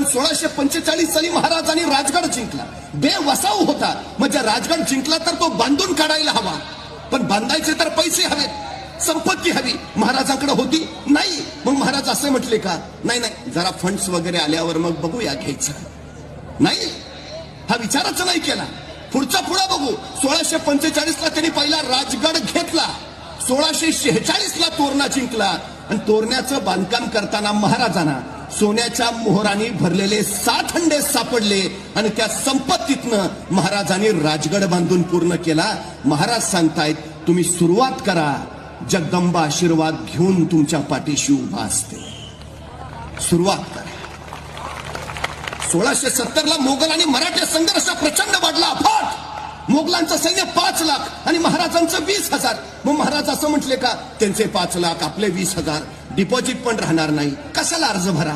पण 1645 साली महाराजांनी राजगड जिंकला. बेवसाव होता, म्हणजे राजगड जिंकला तर तो बांधून काढायला हवा, पण बांधायचे तर पैसे हवेत, संपत्ती हवी. महाराजांकडे होती नाही. मग महाराज असे म्हटले का, नाही नाही, जरा फंड्स वगैरे आल्यावर मग बघूया घ्यायचं. नाही, हा विचारच नाही केला. पुढचा बघू. 1645 ला त्यांनी पहिला राजगड घेतला. 1646 ला तोरणा जिंकला आणि तोरण्याचं बांधकाम करताना महाराजांना सोन्याच्या मोहरांनी भरलेले 7 हंडे सापडले आणि त्या संपत्तीतनं महाराजांनी राजगड बांधून पूर्ण केला. महाराज सांगतायत, तुम्ही सुरुवात करा, जगदंबा आशीर्वाद घेऊन तुमच्या पाठीशी उभा असते. सुरुवात करा. 1670 ला मोगल आणि मराठा संघर्ष प्रचंड वाढला. अफाट. मोगलांचं सैन्य 5 लाख आणि महाराजांचं 20,000. मग महाराज असं म्हटले का, त्यांचे 5 लाख आपले 20,000, डिपॉझिट पण राहणार नाही, कशाला अर्ज भरा.